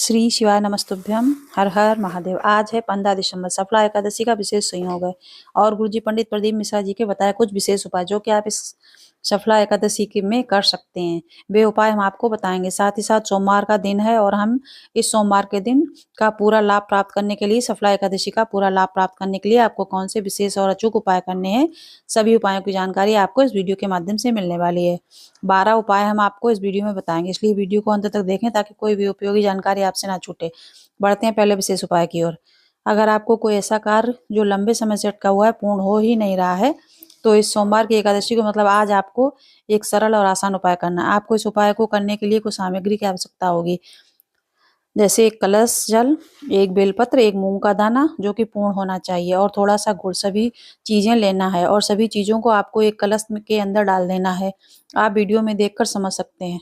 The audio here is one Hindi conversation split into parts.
श्री शिवाय नमस्तुभ्यम। हर हर महादेव। आज है 15 दिसंबर, सफला एकादशी का विशेष संयोग है और गुरुजी पंडित प्रदीप मिश्रा जी के बताए कुछ विशेष उपाय जो कि आप इस सफला एकादशी के में कर सकते हैं। वे उपाय हम आपको बताएंगे। साथ ही साथ सोमवार का दिन है और हम इस सोमवार के दिन का पूरा लाभ प्राप्त करने के लिए, सफला एकादशी का पूरा लाभ प्राप्त करने के लिए आपको कौन से विशेष और अचूक उपाय करने हैं, सभी उपायों की जानकारी आपको इस वीडियो के माध्यम से मिलने वाली है। 12 उपाय हम आपको इस वीडियो में बताएंगे, इसलिए वीडियो को अंत तक देखें ताकि कोई भी उपयोगी जानकारी आपसे ना छूटे। बढ़ते हैं पहले विशेष उपाय की ओर। अगर आपको कोई ऐसा कार्य जो लंबे समय से अटका हुआ है, पूर्ण हो ही नहीं रहा है, तो इस सोमवार की एकादशी को मतलब आज आपको एक सरल और आसान उपाय करना है। आपको इस उपाय को करने के लिए कुछ सामग्री की आवश्यकता होगी, जैसे एक कलश जल, एक बेलपत्र, एक मूंग का दाना जो कि पूर्ण होना चाहिए, और थोड़ा सा गुड़। सभी चीजें लेना है और सभी चीजों को आपको एक कलश के अंदर डाल देना है। आप वीडियो में देखकर समझ सकते हैं,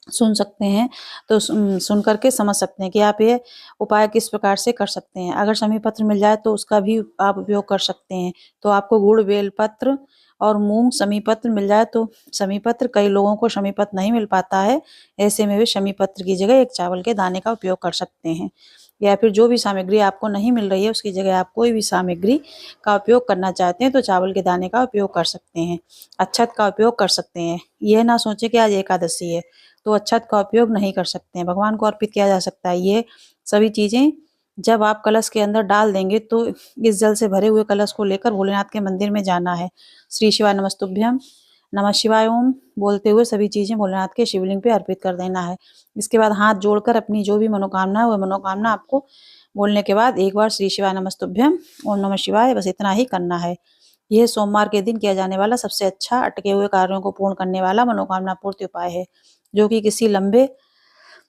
सुन सकते हैं, तो सुन करके समझ सकते हैं कि आप ये उपाय किस प्रकार से कर सकते हैं। अगर शमी पत्र मिल जाए तो उसका भी आप उपयोग कर सकते हैं। तो आपको गुड़, बेलपत्र और मूंग, शमी पत्र मिल जाए तो शमी पत्र, कई लोगों को शमी पत्र नहीं मिल पाता है, ऐसे में भी शमी पत्र की जगह एक चावल के दाने का उपयोग कर सकते हैं। या फिर जो भी सामग्री आपको नहीं मिल रही है उसकी जगह आप कोई भी सामग्री का उपयोग करना चाहते हैं तो चावल के दाने का उपयोग कर सकते हैं। अक्षत का उपयोग कर सकते हैं। यह ना सोचे कि आज एकादशी है तो अक्षत का उपयोग नहीं कर सकते हैं, भगवान को अर्पित किया जा सकता है। ये सभी चीजें जब आप कलश के अंदर डाल देंगे तो इस जल से भरे हुए कलश को लेकर भोलेनाथ के मंदिर में जाना है। श्री शिवाय नमस्तुभ्यम, नमः शिवाय ओम बोलते हुए सभी चीजें भोलेनाथ के शिवलिंग पे अर्पित कर देना है। इसके बाद हाथ जोड़कर अपनी जो भी मनोकामना है वह मनोकामना आपको बोलने के बाद एक बार श्री शिवाय नमस्तुभ्यम, ओम नमः शिवाय, बस इतना ही करना है। यह सोमवार के दिन किया जाने वाला सबसे अच्छा, अटके हुए कार्यों को पूर्ण करने वाला मनोकामना पूर्ति उपाय है, जो कि किसी लंबे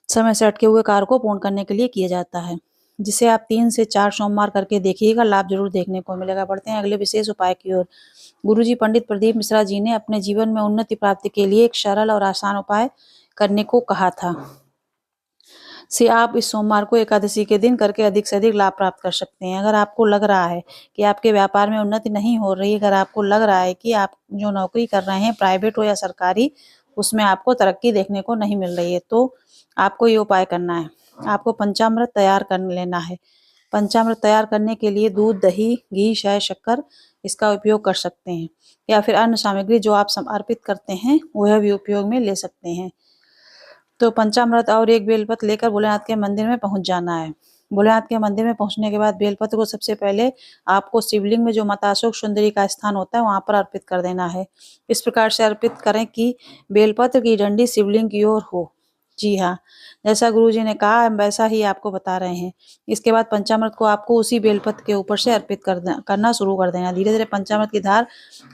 समय से अटके हुए कार्य को पूर्ण करने के लिए किया जाता है, जिसे आप 3 से 4 सोमवार करके देखिएगा, लाभ जरूर देखने को मिलेगा। बढ़ते हैं अगले विशेष उपाय की ओर। गुरुजी पंडित प्रदीप मिश्रा जी ने अपने जीवन में उन्नति प्राप्ति के लिए एक सरल और आसान उपाय करने को कहा था, से आप इस सोमवार को एकादशी के दिन करके अधिक से अधिक लाभ प्राप्त कर सकते हैं। अगर आपको लग रहा है कि आपके व्यापार में उन्नति नहीं हो रही, अगर आपको लग रहा है कि आप जो नौकरी कर रहे हैं, प्राइवेट हो या सरकारी, उसमें आपको तरक्की देखने को नहीं मिल रही है, तो आपको ये उपाय करना है। आपको पंचामृत तैयार कर लेना है। पंचामृत तैयार करने के लिए दूध, दही, घी, शहद, शक्कर इसका उपयोग कर सकते हैं, या फिर अन्य सामग्री जो आप समर्पित करते हैं वह भी उपयोग में ले सकते हैं। तो पंचामृत और एक बेलपत्र लेकर भोलेनाथ के मंदिर में पहुंच जाना है। भोलेनाथ के मंदिर में पहुंचने के बाद बेलपत्र को सबसे पहले आपको शिवलिंग में जो माता अशोक सुंदरी का स्थान होता है वहां पर अर्पित कर देना है। इस प्रकार से अर्पित करें कि बेलपत्र की डंडी शिवलिंग की ओर हो। जी हाँ, जैसा गुरुजी ने कहा हम वैसा ही आपको बता रहे हैं। इसके बाद पंचामृत को आपको उसी बेलपत्र के ऊपर से अर्पित करना शुरू कर देना। धीरे धीरे पंचामृत की धार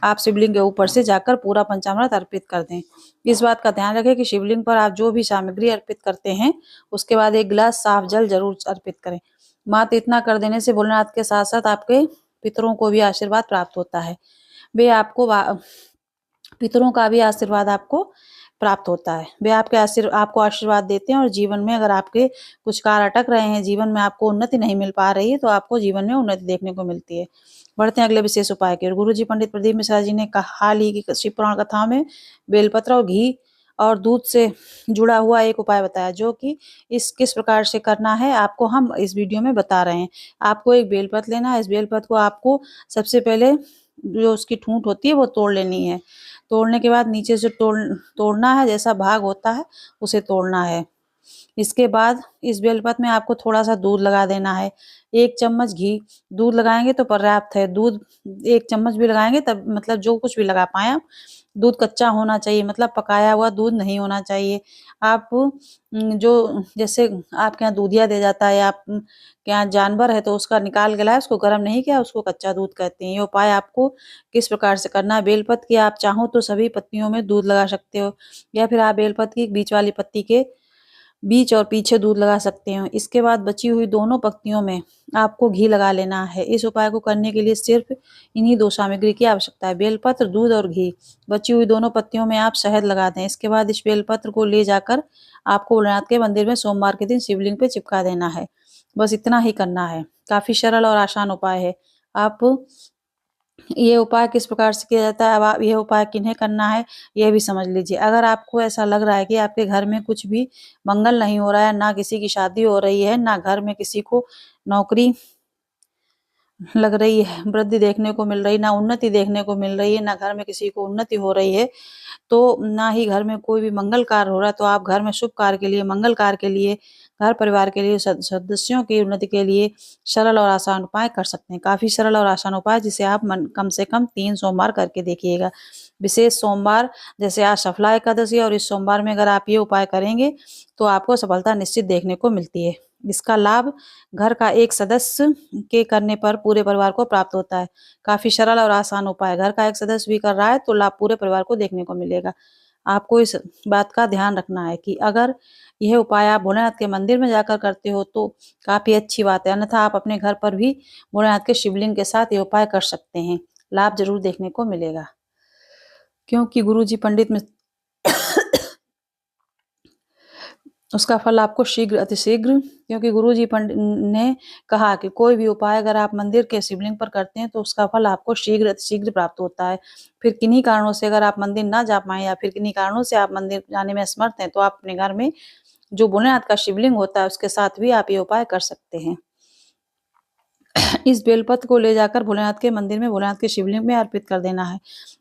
आप शिवलिंग के ऊपर से जाकर पूरा पंचामृत अर्पित कर दें। इस बात का ध्यान रखें कि शिवलिंग पर आप जो भी सामग्री अर्पित करते हैं उसके बाद एक गिलास साफ जल जरूर अर्पित करें। मात्र इतना कर देने से भोलेनाथ के साथ साथ आपके पितरों को भी आशीर्वाद प्राप्त होता है। वे आपको पितरों का भी आशीर्वाद आपको प्राप्त होता है। वे आपको आशीर्वाद देते हैं, और जीवन में अगर आपके कुछ कार्य अटक रहे हैं, जीवन में आपको उन्नति नहीं मिल पा रही है, तो आपको जीवन में उन्नति देखने को मिलती है। बढ़ते हैं अगले विशेष उपाय की ओर। गुरुजी पंडित प्रदीप मिश्रा जी ने हाल ही की शिव पुराण कथाओं में बेलपत्र और घी और दूध से जुड़ा हुआ एक उपाय बताया, जो कि इस किस प्रकार से करना है आपको हम इस वीडियो में बता रहे हैं। आपको एक बेलपत्र लेना है। इस बेलपत्र को आपको सबसे पहले जो उसकी ठूंठ होती है वो तोड़ लेनी है। तोड़ने के बाद नीचे से तोड़ना है, जैसा भाग होता है उसे तोड़ना है। इसके बाद इस बेलपत्र में आपको थोड़ा सा दूध लगा देना है। 1 चम्मच घी, दूध लगाएंगे तो पर्याप्त है। दूध 1 चम्मच भी लगाएंगे तब मतलब जो कुछ भी लगा पाए आप। दूध कच्चा होना चाहिए, मतलब पकाया हुआ दूध नहीं होना चाहिए। आप जो जैसे आपके यहाँ दूधिया दे जाता है, आप के यहाँ जानवर है तो उसका निकाल के लाए, उसको गर्म नहीं किया, उसको कच्चा दूध कहते हैं। ये उपाय आपको किस प्रकार से करना है। बेलपत्र की आप चाहो तो सभी पत्तियों में दूध लगा सकते हो, या फिर आप बेलपत्र की बीच वाली पत्ती के बीच और पीछे दूध लगा सकते हो। इसके बाद बची हुई दोनों पत्तियों में आपको घी लगा लेना है। इस उपाय को करने के लिए सिर्फ इन्हीं 2 सामग्री की आवश्यकता है, बेलपत्र, दूध और घी। बची हुई दोनों पत्तियों में आप शहद लगा दें। इसके बाद इस बेलपत्र को ले जाकर आपको भोलेनाथ के मंदिर में सोमवार के दिन शिवलिंग पे चिपका देना है। बस इतना ही करना है। काफी सरल और आसान उपाय है। आप ये उपाय किस प्रकार से किया जाता है, अब आप ये उपाय किन्हें करना है, ये भी समझ लीजिए। अगर आपको ऐसा लग रहा है कि आपके घर में कुछ भी मंगल नहीं हो रहा है, ना किसी की शादी हो रही है, ना घर में किसी को नौकरी लग रही है, वृद्धि देखने को मिल रही, ना उन्नति देखने को मिल रही है, ना घर में किसी को उन्नति हो रही है, तो ना ही घर में कोई भी मंगल कार्य हो रहा है, तो आप घर में शुभ कार्य के लिए, मंगल कार्य के लिए, घर परिवार के लिए, सदस्यों की उन्नति के लिए सरल और आसान उपाय कर सकते हैं। काफ़ी सरल और आसान उपाय जिसे आप कम से कम 3 सोमवार करके देखिएगा। विशेष सोमवार जैसे आज सफला एकादशी और इस सोमवार में अगर आप ये उपाय करेंगे तो आपको सफलता निश्चित देखने को मिलती है। इसका लाभ घर का एक सदस्य के करने पर पूरे परिवार को प्राप्त होता है। काफ़ी सरल और आसान उपाय, घर का एक सदस्य भी कर रहा है तो लाभ पूरे परिवार को देखने को मिलेगा। आपको इस बात का ध्यान रखना है कि अगर यह उपाय आप भोलेनाथ के मंदिर में जाकर करते हो तो काफ़ी अच्छी बात है, अन्यथा आप अपने घर पर भी भोलेनाथ के शिवलिंग के साथ ये उपाय कर सकते हैं। लाभ ज़रूर देखने को मिलेगा। क्योंकि गुरुजी पंडित में उसका फल आपको शीघ्र अतिशीघ्र, क्योंकि गुरुजी पंडित ने कहा कि कोई भी उपाय अगर आप मंदिर के शिवलिंग पर करते हैं तो उसका फल आपको शीघ्र अतिशीघ्र प्राप्त होता है। फिर किन्हीं कारणों से अगर आप मंदिर ना जा पाएँ या फिर किन्हीं कारणों से आप मंदिर जाने में असमर्थ हैं, तो आप अपने घर में जो भोलेनाथ का शिवलिंग होता है उसके साथ भी आप ये उपाय कर सकते हैं। इस बेलपत्र को ले जाकर भोलेनाथ के मंदिर में भोलेनाथ के शिवलिंग में अर्पित कर देना है।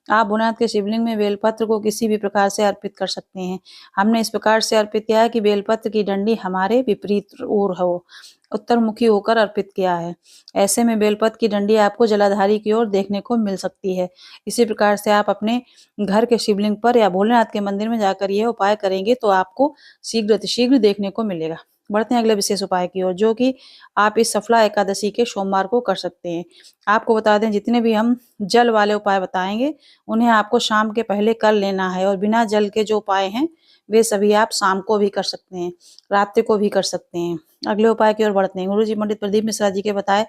आप भोलेनाथ के शिवलिंग में बेलपत्र को किसी भी प्रकार से अर्पित कर सकते हैं। हमने इस प्रकार से अर्पित किया है कि बेलपत्र की डंडी हमारे विपरीत ओर हो, उत्तरमुखी होकर अर्पित किया है। ऐसे में बेलपत्र की डंडी आपको जलाधारी की ओर देखने को मिल सकती है। इसी प्रकार से आप अपने घर के शिवलिंग पर या भोलेनाथ के मंदिर में जाकर यह उपाय करेंगे तो आपको शीघ्र अतिशीघ्र देखने को मिलेगा। बढ़ते हैं अगले विशेष उपाय की ओर, जो कि आप इस सफला एकादशी के सोमवार को कर सकते हैं। आपको बता दें जितने भी हम जल वाले उपाय बताएँगे, उन्हें आपको शाम के पहले कर लेना है और बिना जल के जो उपाय हैं, वे सभी आप शाम को भी कर सकते हैं, रात्रि को भी कर सकते हैं। अगले उपाय की ओर बढ़ते हैं। गुरुजी पंडित प्रदीप मिश्रा जी के बताए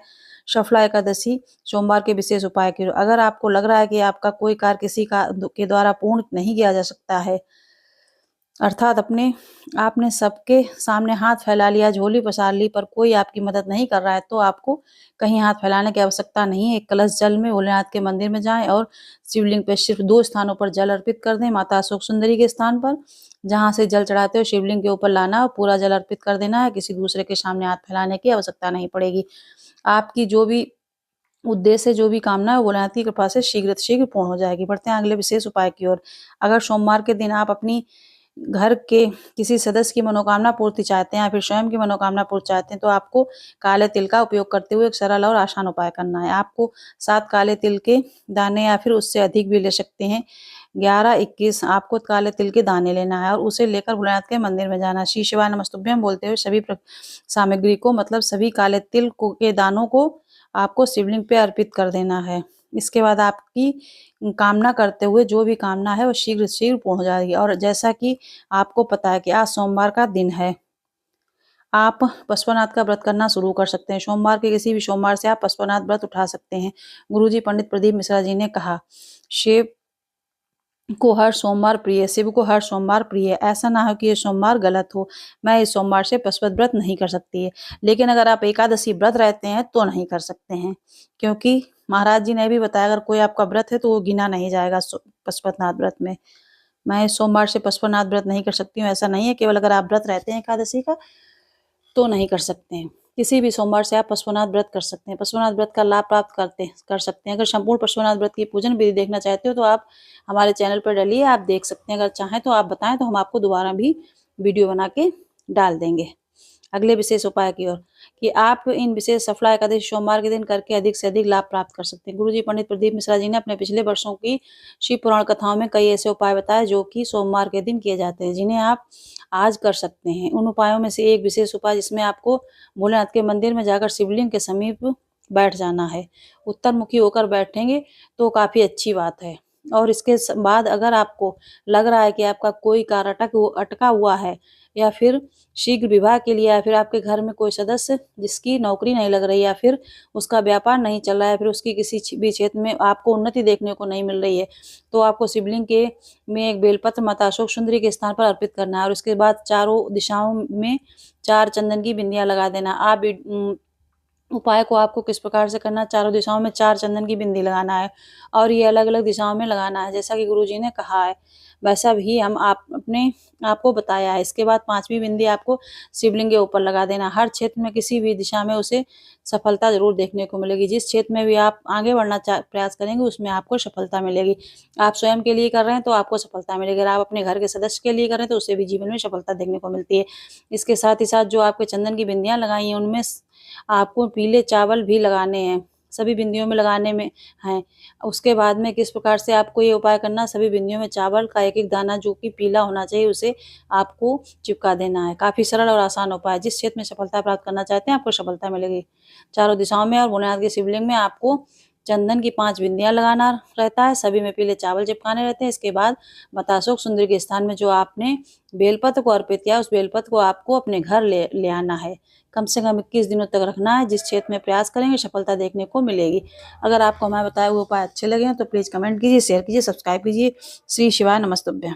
सफला एकादशी सोमवार के विशेष उपाय की ओर। अगर आपको लग रहा है कि आपका कोई कार्य किसी का के द्वारा पूर्ण नहीं किया जा सकता है, अर्थात आपने सबके सामने हाथ फैला लिया, झोली पसार ली, पर कोई आपकी मदद नहीं कर रहा है, तो आपको कहीं हाथ फैलाने की आवश्यकता नहीं है। एक कलश जल में भोलेनाथ के मंदिर में जाएँ और शिवलिंग पे सिर्फ 2 स्थानों पर जल अर्पित कर दें। माता अशोक सुंदरी के स्थान पर, जहाँ से जल चढ़ाते हो शिवलिंग के ऊपर लाना और पूरा जल अर्पित कर देना है। किसी दूसरे के सामने हाथ फैलाने की आवश्यकता नहीं पड़ेगी। आपकी जो भी उद्देश्य, जो भी कामना है, वो भोलेनाथ की कृपा से शीघ्र से शीघ्र पूर्ण हो जाएगी। बढ़ते हैं अगले विशेष उपाय की ओर। अगर सोमवार के दिन आप अपनी घर के किसी सदस्य की मनोकामना पूर्ति चाहते हैं या फिर स्वयं की मनोकामना पूर्ति चाहते हैं, तो आपको काले तिल का उपयोग करते हुए एक सरल और आसान उपाय करना है। आपको 7 काले तिल के दाने या फिर उससे अधिक भी ले सकते हैं। 11-21 आपको काले तिल के दाने लेना है और उसे लेकर भोलेनाथ के मंदिर में जाना है। श्री शिवाय नमस्तुभ्यम बोलते हुए सभी सामग्री को, मतलब सभी काले तिल के दानों को आपको शिवलिंग पे अर्पित कर देना है। इसके बाद आपकी कामना करते हुए जो भी कामना है वो शीघ्र से शीघ्र पूर्ण हो जाएगी। और जैसा कि आपको पता है कि आज सोमवार का दिन है, आप पशुपतिनाथ का व्रत करना शुरू कर सकते हैं। सोमवार के किसी भी सोमवार से आप पशुपतिनाथ व्रत उठा सकते हैं। गुरुजी पंडित प्रदीप मिश्रा जी ने कहा, शिव को हर सोमवार प्रिय, शिव को हर सोमवार प्रिय। ऐसा ना हो कि ये सोमवार गलत हो, मैं इस सोमवार से पशुपति व्रत नहीं कर सकती है। लेकिन अगर आप एकादशी व्रत रहते हैं तो नहीं कर सकते हैं, क्योंकि महाराज जी ने भी बताया अगर कोई आपका व्रत है तो वो गिना नहीं जाएगा पशुपतिनाथ व्रत में। मैं इस सोमवार से पशुपतिनाथ व्रत नहीं कर सकती हूँ, ऐसा नहीं है। केवल अगर आप व्रत रहते हैं एकादशी का तो नहीं कर सकते हैं। किसी भी सोमवार से आप पशुपतिनाथ व्रत कर सकते हैं, पशुपतिनाथ व्रत का लाभ प्राप्त कर सकते हैं। अगर संपूर्ण पशुपतिनाथ व्रत की पूजन विधि देखना चाहते हो तो आप हमारे चैनल पर डलिए, आप देख सकते हैं। अगर चाहें तो आप बताएं तो हम आपको दोबारा भी वीडियो बना के डाल देंगे। अगले विशेष उपाय की ओर, कि आप इन विशेष सफला एकादशी सोमवार के दिन करके अधिक से अधिक लाभ प्राप्त कर सकते हैं। गुरुजी पंडित प्रदीप मिश्रा जी ने अपने पिछले वर्षों की शिव पुराण कथाओं में कई ऐसे उपाय बताए जो कि सोमवार के दिन किए जाते हैं, जिन्हें आप आज कर सकते हैं। उन उपायों में से एक विशेष उपाय जिसमें आपको भोलेनाथ के मंदिर में जाकर शिवलिंग के समीप बैठ जाना है। उत्तरमुखी होकर बैठेंगे तो काफ़ी अच्छी बात है। और इसके बाद अगर आपको लग रहा है कि आपका कोई कार्य अटका हुआ है, या फिर शीघ्र विवाह के लिए, या फिर आपके घर में कोई सदस्य जिसकी नौकरी नहीं लग रही, या फिर उसका व्यापार नहीं चल रहा है, फिर उसकी किसी भी क्षेत्र में आपको उन्नति देखने को नहीं मिल रही है, तो आपको शिवलिंग के में एक बेलपत्र माता अशोक सुंदरी के स्थान पर अर्पित करना है और उसके बाद चारों दिशाओं में 4 चंदन की बिंदियां लगा देना। आप उपाय को आपको किस प्रकार से करना है, चारों दिशाओं में 4 चंदन की बिंदी लगाना है और ये अलग-अलग दिशाओं में लगाना है, जैसा कि गुरुजी ने कहा है, वैसा भी हम आपको बताया है। इसके बाद 5वीं बिंदी आपको शिवलिंग के ऊपर लगा देना। हर क्षेत्र में किसी भी दिशा में उसे सफलता ज़रूर देखने को मिलेगी। जिस क्षेत्र में भी आप आगे बढ़ना प्रयास करेंगे, उसमें आपको सफलता मिलेगी। आप स्वयं के लिए कर रहे हैं, तो आपको सफलता मिलेगी। अगर आप अपने घर के सदस्य के लिए कर रहे हैं, तो उसे भी जीवन में सफलता देखने को मिलती है। इसके साथ ही साथ जो आपके चंदन की बिंदियाँ लगाई हैं, उनमें आपको पीले चावल भी लगाने हैं, सभी बिंदियों में लगाने में हैं। उसके बाद में किस प्रकार से आपको ये उपाय करना है, सभी बिंदियों में चावल का एक-एक दाना जो कि पीला होना चाहिए, उसे आपको चिपका देना है। काफ़ी सरल और आसान उपाय है। जिस क्षेत्र में सफलता प्राप्त करना चाहते हैं, आपको सफलता मिलेगी। चारों दिशाओं में और भोलेनाथ के शिवलिंग में आपको चंदन की 5 बिंदियाँ लगाना रहता है, सभी में पीले चावल चिपकाने रहते हैं। इसके बाद बताशोक सुंदरी के स्थान में जो आपने बेलपत्र को अर्पित किया, उस बेलपत्र को आपको अपने घर ले आना है। कम से कम 21 दिनों तक रखना है। जिस क्षेत्र में प्रयास करेंगे, सफलता देखने को मिलेगी। अगर आपको हमारे बताए हुए उपाय अच्छे लगे हैं, तो प्लीज़ कमेंट कीजिए, शेयर कीजिए, सब्सक्राइब कीजिए। श्री शिवाय नमस्तुभ्यं।